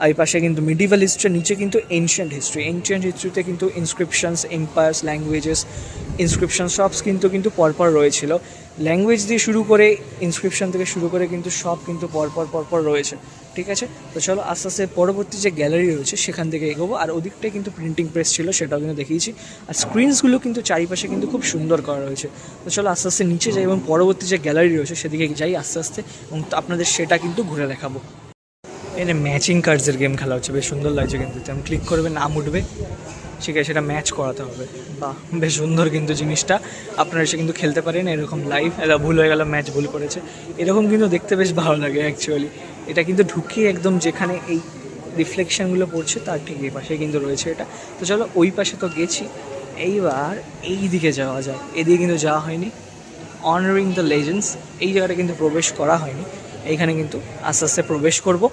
[SPEAKER 2] এই পাশে কিন্তু মিডিভাল হিস্ট্রি, নিচে কিন্তু এনশিয়েন্ট হিস্ট্রি। এনশিয়েন্ট হিস্ট্রিতে কিন্তু ইনস্ক্রিপশনস, এম্পায়ার্স, ল্যাঙ্গুয়েজেস, ইনস্ক্রিপশন সব কিন্তু পরপর রয়েছিল। ল্যাঙ্গুয়েজ দিয়ে শুরু করে, ইনস্ক্রিপশন থেকে শুরু করে কিন্তু সব কিন্তু পরপর রয়েছে, ঠিক আছে। তো চলো আস্তে আস্তে পরবর্তী যে গ্যালারি রয়েছে সেখান থেকে এগোবো। আর ওদিকটায় কিন্তু প্রিন্টিং প্রেস ছিল, সেটাও কিন্তু দেখিয়েছি। আর স্ক্রিনসগুলো কিন্তু চারিপাশে কিন্তু খুব সুন্দর করা রয়েছে। তো চলো আস্তে আস্তে নিচে যাই এবং পরবর্তী যে গ্যালারি রয়েছে সেদিকে যাই আস্তে আস্তে, এবং আপনাদের সেটা কিন্তু ঘুরে দেখাবো। এখানে ম্যাচিং কার্ডসের গেম খেলা হচ্ছে, বেশ সুন্দর লাগছে কিন্তু। তেমন ক্লিক করবে, নাম উঠবে, ঠিক আছে, সেটা ম্যাচ করাতে হবে। বাহ, বেশ সুন্দর কিন্তু জিনিসটা, আপনারা এসে কিন্তু খেলতে পারেন এরকম লাইভ। এটা ভুল হয়ে গেল, ম্যাচ ভুল করেছে, এরকম কিন্তু দেখতে বেশ ভালো লাগে অ্যাকচুয়ালি। এটা কিন্তু ঢুকিয়ে একদম যেখানে এই রিফ্লেকশানগুলো পড়ছে তার ঠিক এই পাশে কিন্তু রয়েছে এটা। তো চলো, ওই পাশে তো গেছি, এইবার এই দিকে যাওয়া যায়। এদিকে কিন্তু যাওয়া হয়নি। অনারিং দ্য লেজেন্ডস, এই জায়গাটা কিন্তু প্রবেশ করা হয়নি, এইখানে কিন্তু আস্তে আস্তে প্রবেশ করব।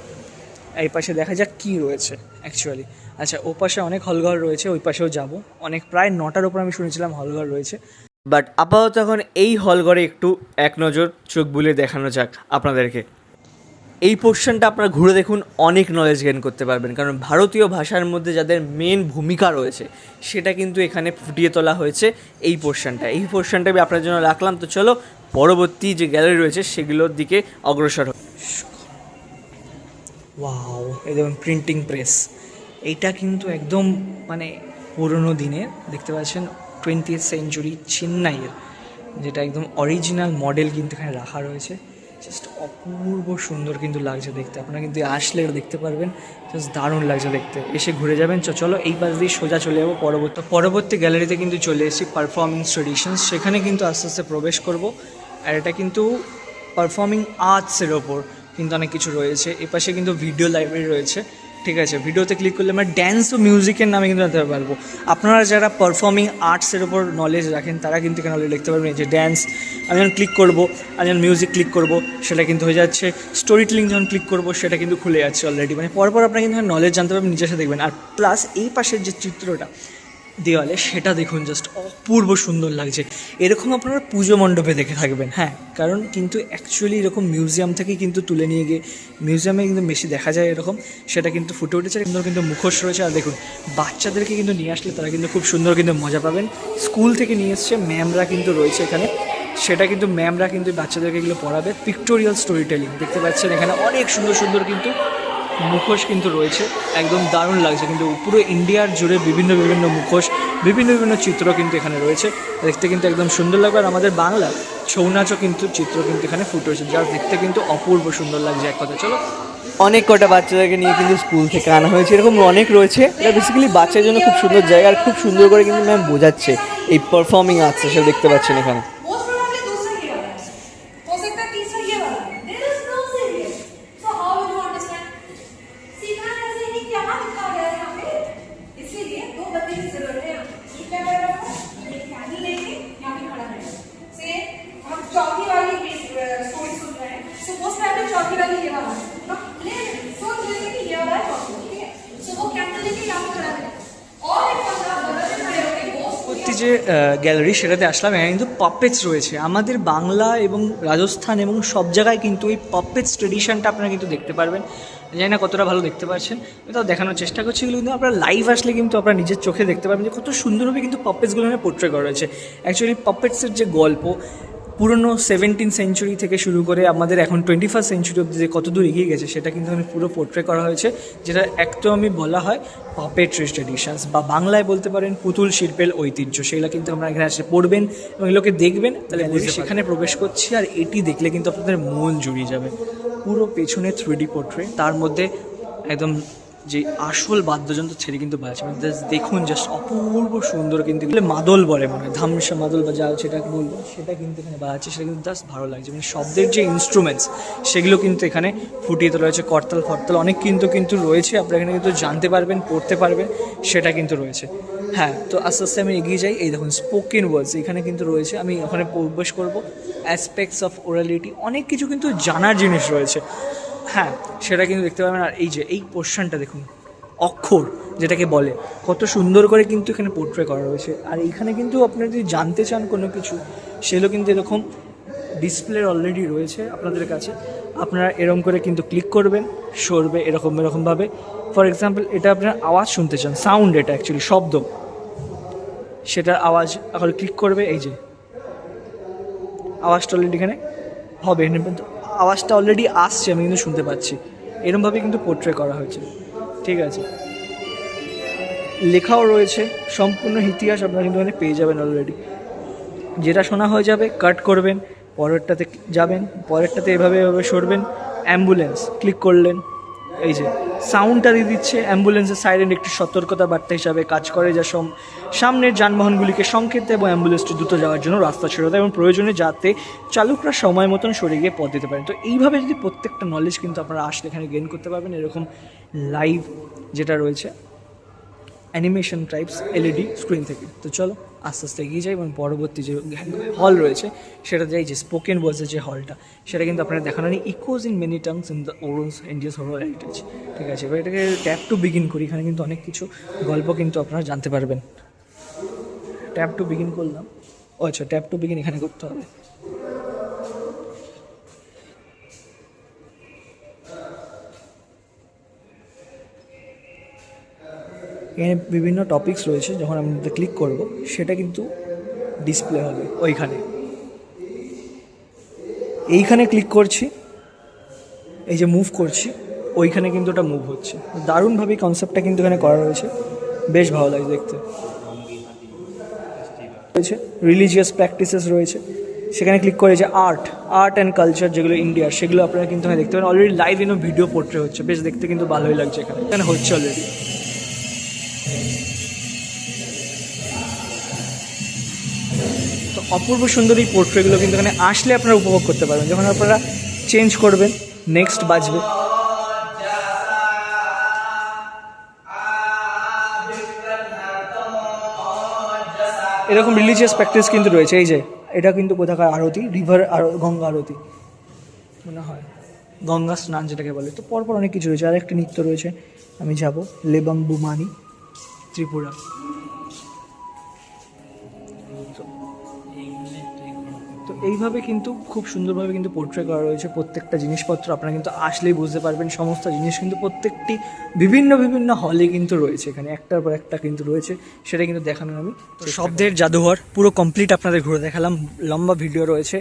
[SPEAKER 2] এই পাশে দেখা যাক কী রয়েছে অ্যাকচুয়ালি। আচ্ছা, ও পাশে অনেক হলঘর রয়েছে, ওই পাশেও যাব। অনেক, প্রায় 9টার ওপর আমি শুনেছিলাম হলঘর রয়েছে।
[SPEAKER 1] বাট আপাতত এখন এই হলঘরে একটু এক নজর চোখ বুলিয়ে দেখানো যাক আপনাদেরকে। এই পোর্শনটা আপনারা ঘুরে দেখুন, অনেক নলেজ গেইন করতে পারবেন, কারণ ভারতীয় ভাষার মধ্যে যাদের মেন ভূমিকা রয়েছে সেটা কিন্তু এখানে ফুটিয়ে তোলা হয়েছে এই পোর্শনটা। এই পোর্শনটা আমি আপনার জন্য রাখলাম। তো চলো পরবর্তী যে গ্যালারি রয়েছে সেগুলোর দিকে অগ্রসর হই।
[SPEAKER 2] ওয়াও, এই দেখুন প্রিন্টিং প্রেস। এইটা কিন্তু একদম মানে পুরনো দিনের, দেখতে পাচ্ছেন 20th সেঞ্চুরি চেন্নাইয়ের, যেটা একদম অরিজিনাল মডেল কিন্তু এখানে রাখা রয়েছে। জাস্ট অপূর্ব সুন্দর কিন্তু লাগছে দেখতে, আপনারা কিন্তু আসলে দেখতে পারবেন, জাস্ট দারুণ লাগছে দেখতে। এসে ঘুরে যাবেন। চলো এই পাশ দিয়ে সোজা চলে যাবো পরবর্তী গ্যালারিতে কিন্তু চলে এসেছি পারফর্মিং ট্রেডিশনস। সেখানে কিন্তু আস্তে আস্তে প্রবেশ করব। আর এটা কিন্তু পারফর্মিং আর্টসের ওপর কিন্তু অনেক কিছু রয়েছে। এপাশে কিন্তু ভিডিও লাইব্রেরি রয়েছে, ঠিক আছে। ভিডিওতে ক্লিক করলে আমরা ড্যান্স ও মিউজিকের নামে কিন্তু জানতে পারবো। আপনারা যারা পারফর্মিং আর্টসের ওপর নলেজ রাখেন তারা কিন্তু এখানে অলরেডি দেখতে পারবেন। এই যে ড্যান্স আমি যখন ক্লিক করবো, আমি যখন মিউজিক ক্লিক করবো সেটা কিন্তু হয়ে যাচ্ছে। স্টোরি টেলিং যখন ক্লিক করবো সেটা কিন্তু খুলে যাচ্ছে অলরেডি। মানে পরপর আপনারা কিন্তু নলেজ জানতে পারবেন, নিজের সাথে দেখবেন। আর প্লাস এই পাশের যে চিত্রটা দেওয়ালে সেটা দেখুন, জাস্ট অপূর্ব সুন্দর লাগছে। এরকম আপনারা পুজো মণ্ডপে দেখে থাকবেন, হ্যাঁ, কারণ কিন্তু অ্যাকচুয়ালি এরকম মিউজিয়াম থেকেই কিন্তু তুলে নিয়ে গিয়ে মিউজিয়ামে কিন্তু বেশি দেখা যায় এরকম, সেটা কিন্তু ফুটে উঠেছে। কিন্তু মুখোশ রয়েছে। আর দেখুন বাচ্চাদেরকে কিন্তু নিয়ে আসলে তারা কিন্তু খুব সুন্দর কিন্তু মজা পাবেন। স্কুল থেকে নিয়ে এসছে, ম্যামরা কিন্তু রয়েছে এখানে, সেটা কিন্তু ম্যামরা কিন্তু বাচ্চাদেরকে এগুলো পড়াবে। পিক্টোরিয়াল স্টোরি টেলিং দেখতে পাচ্ছেন এখানে অনেক সুন্দর সুন্দর কিন্তু মুখোশ কিন্তু রয়েছে, একদম দারুণ লাগছে। কিন্তু পুরো ইন্ডিয়ার জুড়ে বিভিন্ন বিভিন্ন মুখোশ, বিভিন্ন বিভিন্ন চিত্র কিন্তু এখানে রয়েছে, দেখতে কিন্তু একদম সুন্দর লাগবে। আর আমাদের বাংলা ছৌ নাচও কিন্তু চিত্র কিন্তু এখানে ফুটে উঠেছে, যার দেখতে কিন্তু অপূর্ব সুন্দর লাগছে এক কথা। চলো
[SPEAKER 1] অনেক কটা বাচ্চাদেরকে নিয়ে কিন্তু স্কুল থেকে আনা হয়েছে, এরকম অনেক রয়েছে। এটা বেসিক্যালি বাচ্চাদের জন্য খুব সুন্দর জায়গা, আর খুব সুন্দর করে কিন্তু ম্যাম বোঝাচ্ছে এই পারফর্মিং আর্টস, সেসব দেখতে পাচ্ছেন এখানে।
[SPEAKER 2] যে গ্যালারি সেটাতে আসলাম, এখানে কিন্তু পাপেটস রয়েছে। আমাদের বাংলা এবং রাজস্থান এবং সব জায়গায় কিন্তু এই পাপেটস ট্রেডিশনটা আপনারা কিন্তু দেখতে পারবেন। জানি না কতটা ভালো দেখতে পাচ্ছেন, তাও দেখানোর চেষ্টা করছি। এগুলো কিন্তু আপনারা লাইভ আসলে কিন্তু আপনারা নিজের চোখে দেখতে পারবেন যে কত সুন্দরভাবে কিন্তু পাপেটসগুলো এখানে পোর্ট্রে করা রয়েছে। অ্যাকচুয়ালি পাপেটসের যে গল্প পুরনো 17th সেঞ্চুরি থেকে শুরু করে আমাদের এখন 21st সেঞ্চুরি অব্দি যে কত দূর এগিয়ে গেছে সেটা কিন্তু এখানে পুরো পোর্ট্রে করা হয়েছে, যেটা একদমই বলা হয় পাপেট্রি ট্রেডিশনস, বা বাংলায় বলতে পারেন পুতুল শিল্পের ঐতিহ্য। সেগুলো কিন্তু আমরা এখানে এসে পড়বেন এবং এগুলোকে দেখবেন, তাহলে সেখানে প্রবেশ করছি। আর এটি দেখলে কিন্তু আপনাদের মন জুড়িয়ে যাবে। পুরো পেছনে 3D পোর্ট্রে, তার মধ্যে একদম যে আসল বাদ্যযন্ত্র ছেড়ে কিন্তু বাজছে, দেখুন জাস্ট অপূর্ব সুন্দর কিন্তু। মাদল বলে মনে হয়, ধামসা মাদল বা যা সেটা বলবো, সেটা কিন্তু এখানে বাজাচ্ছে, সেটা কিন্তু জাস্ট ভালো লাগছে। মানে শব্দের যে ইনস্ট্রুমেন্টস সেগুলো কিন্তু এখানে ফুটিয়ে তোলা রয়েছে। করতাল ফরতাল অনেক কিন্তু রয়েছে, আপনারা এখানে কিন্তু জানতে পারবেন, পড়তে পারবেন, সেটা কিন্তু রয়েছে। হ্যাঁ, তো আস্তে আস্তে আমি এগিয়ে যাই। এই দেখুন স্পোকেন ওয়ার্ডস এখানে কিন্তু রয়েছে, আমি ওখানে প্রবেশ করবো। অ্যাসপেক্টস অফ ওরালিটি, অনেক কিছু কিন্তু জানার জিনিস রয়েছে, হ্যাঁ, সেটা কিন্তু দেখতে পাবেন। আর এই যে এই পোর্শনটা দেখুন, অক্ষর যেটাকে বলে, কত সুন্দর করে কিন্তু এখানে পোর্ট্রে করা রয়েছে। আর এইখানে কিন্তু আপনারা যদি জানতে চান কোনো কিছু, সেগুলো কিন্তু এরকম ডিসপ্লে অলরেডি রয়েছে আপনাদের কাছে। আপনারা এরকম করে কিন্তু ক্লিক করবেন, সরবে এরকমভাবে। ফর এক্সাম্পল, এটা আপনারা আওয়াজ শুনতে চান, সাউন্ড, এটা অ্যাকচুয়ালি শব্দ, সেটার আওয়াজ এখন ক্লিক করবে। এই যে আওয়াজটা অলরেডি এখানে হবে, কিন্তু আওয়াজটা অলরেডি আসছে, আমি কিন্তু শুনতে পাচ্ছি। এরকমভাবে কিন্তু পোর্ট্রে করা হয়েছে, ঠিক আছে। লেখাও রয়েছে, সম্পূর্ণ ইতিহাস আপনারা কিন্তু এখানে পেয়ে যাবেন অলরেডি। যেটা শোনা হয়ে যাবে কাট করবেন, পরেরটাতে যাবেন, পরেরটাতে এভাবে সরবেন। অ্যাম্বুলেন্স ক্লিক করলেন, এই যে সাউন্ডটা দিয়ে দিচ্ছে। অ্যাম্বুলেন্সের সাইরেন একটি সতর্কতা বার্তা হিসাবে কাজ করে, যা সামনের যানবাহনগুলিকে সংকেত এবং অ্যাম্বুলেন্সটি দ্রুত যাওয়ার জন্য রাস্তা ছেড়ে দেয় এবং প্রয়োজনে যাতে চালকরা সময় মতন সরে গিয়ে পথ দিতে পারেন। তো এইভাবে যদি প্রত্যেকটা নলেজ কিন্তু আপনারা আসলে এখানে গেইন করতে পারবেন। এরকম লাইভ যেটা রয়েছে অ্যানিমেশন টাইপস এলইডি স্ক্রিন থেকে। তো চলো আস্তে আস্তে এগিয়ে যাই এবং পরবর্তী যে হল রয়েছে সেটা যাই, যে স্পোকেন ওয়ার্ডসের যে হলটা, সেটা কিন্তু আপনারা দেখানো নেই। Echoes in many tongues in the oral India's oral heritage, ঠিক আছে। এবার এটাকে ট্যাপ টু বিগিন করি, এখানে কিন্তু অনেক কিছু গল্প কিন্তু আপনারা জানতে পারবেন। ট্যাপ টু বিগিন করলাম, ও আচ্ছা, ট্যাপ টু বিগিন এখানে করতে হবে। এখানে বিভিন্ন টপিকস রয়েছে, যখন আমি ক্লিক করব সেটা কিন্তু ডিসপ্লে হবে এইখানে ক্লিক করছি, এই যে মুভ করছি ওইখানে কিন্তু ওটা মুভ হচ্ছে। দারুণভাবে কনসেপ্টটা কিন্তু এখানে করা রয়েছে, বেশ ভালো লাগে দেখতে। রয়েছে রিলিজিয়াস প্র্যাকটিসেস রয়েছে, সেখানে ক্লিক করে যে আর্ট অ্যান্ড কালচার যেগুলো ইন্ডিয়ার, সেগুলো আপনারা কিন্তু এখানে দেখতে পারেন। অলরেডি লাইভ ভিডিও পোর্ট্রে হচ্ছে, বেশ দেখতে কিন্তু ভালোই লাগছে। এখানে হচ্ছে অলরেডি। তো অপূর্ব সুন্দর এই পোর্ট্রেগুলো কিন্তু এখানে আসলে আপনারা উপভোগ করতে পারবেন। যখন আপনারা চেঞ্জ করবেন, নেক্সট বাজবে, এরকম রিলিজিয়াস প্র্যাকটিস কিন্তু রয়েছে। এই যে এটা কিন্তু কোথাকার আরতি, রিভার গঙ্গা আরতি মনে হয়, গঙ্গা স্নান যেটাকে বলে। তো পরপর অনেক কিছু রয়েছে। আর একটা নৃত্য রয়েছে, আমি যাব লেবাং বুমানি, ত্রিপুরা। তো এইভাবে কিন্তু খুব সুন্দরভাবে কিন্তু পোর্ট্রে করা রয়েছে প্রত্যেকটা জিনিসপত্র। আপনারা কিন্তু আসলেই বুঝতে পারবেন সমস্ত জিনিস কিন্তু প্রত্যেকটি বিভিন্ন বিভিন্ন হলে কিন্তু রয়েছে। এখানে একটার পর একটা কিন্তু রয়েছে, সেটা কিন্তু দেখানো আমি। শব্দের জাদুঘর পুরো কমপ্লিট আপনাদের ঘুরে দেখালাম, লম্বা ভিডিও রয়েছে।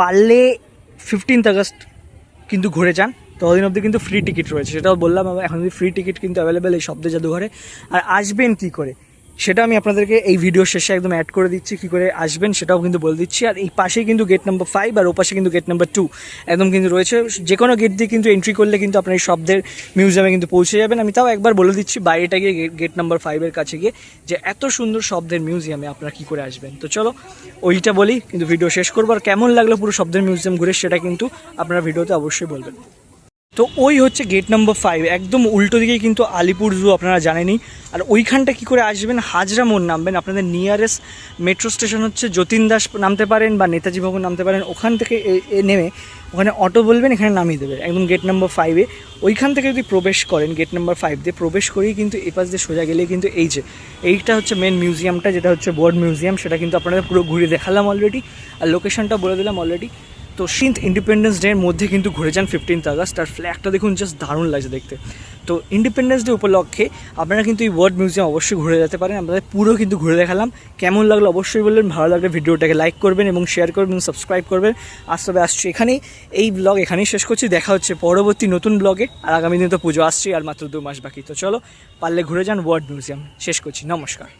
[SPEAKER 2] পারলে 15 আগস্ট কিন্তু ঘুরে যান, ততদিন অবধি কিন্তু ফ্রি টিকিট রয়েছে, সেটাও বললাম। এখন যদি ফ্রি টিকিট কিন্তু অ্যাভেলেবেল এই শব্দের জাদুঘরে। আর আসবেন কী করে সেটা আমি আপনাদেরকে এই ভিডিওর শেষে একদম অ্যাড করে দিচ্ছি, কী করে আসবেন সেটাও কিন্তু বলে দিচ্ছি। আর এই পাশেই কিন্তু গেট নাম্বার 5 আর ও পাশে কিন্তু গেট নাম্বার 2 একদম কিন্তু রয়েছে। যে কোনো গেট দিয়ে কিন্তু এন্ট্রি করলে কিন্তু আপনার এই শব্দের মিউজিয়ামে কিন্তু পৌঁছে যাবেন। আমি তাও একবার বলে দিচ্ছি বাইরেটা গিয়ে গেট নাম্বার 5-এর কাছে গিয়ে যে এত সুন্দর শব্দের মিউজিয়ামে আপনারা কী করে আসবেন। তো চলো ওইটা বলি, কিন্তু ভিডিও শেষ করবো। আর কেমন লাগলো পুরো শব্দের মিউজিয়াম ঘুরে সেটা কিন্তু আপনারা ভিডিওতে অবশ্যই বলবেন। তো ওই হচ্ছে গেট নাম্বার 5, একদম উল্টো দিকেই কিন্তু আলিপুর জু, আপনারা জানেনই। আর ওইখানটা কী করে আসবেন, হাজরা মোড় নামবেন। আপনাদের নিয়ারেস্ট মেট্রো স্টেশন হচ্ছে যতীন দাস নামতে পারেন বা নেতাজি ভবন নামতে পারেন। ওখান থেকে নেমে ওখানে অটো বলবেন, এখানে নামিয়ে দেবে একদম গেট নাম্বার 5-এ। ওইখান থেকে যদি প্রবেশ করেন গেট নাম্বার 5 দিয়ে প্রবেশ করেই কিন্তু এই পাশ দিয়ে সোজা গেলেই কিন্তু এইটা হচ্ছে মেন মিউজিয়ামটা, যেটা হচ্ছে বোর্ড মিউজিয়াম। সেটা কিন্তু আপনাদের পুরো ঘুরে দেখালাম অলরেডি, আর লোকেশনটা বলে দিলাম অলরেডি। তো ইন্ডিপেন্ডেন্স ডের মধ্যে কিন্তু ঘুরে যান 15 আগস্ট। আর ফ্ল্যাগটা দেখুন, জাস্ট দারুণ লাগছে দেখতে। তো ইন্ডিপেন্ডেন্স ডে উপলক্ষে আপনারা কিন্তু এই ওয়ার্ল্ড মিউজিয়াম অবশ্যই ঘুরে যেতে পারেন। আপনাদের পুরো কিন্তু ঘুরে দেখালাম, কেমন লাগলো অবশ্যই বলবেন। ভালো লাগলে ভিডিওটাকে লাইক করবেন এবং শেয়ার করবেন, সাবস্ক্রাইব করবেন। আসছি এখানেই, এই ব্লগ এখানেই শেষ করছি। দেখা হচ্ছে পরবর্তী নতুন ব্লগে। আর আগামী দিন তো পুজো আসছে, আর মাত্র 2 মাস বাকি। তো চলো পারলে ঘুরে যান ওয়ার্ল্ড মিউজিয়াম। শেষ করছি, নমস্কার।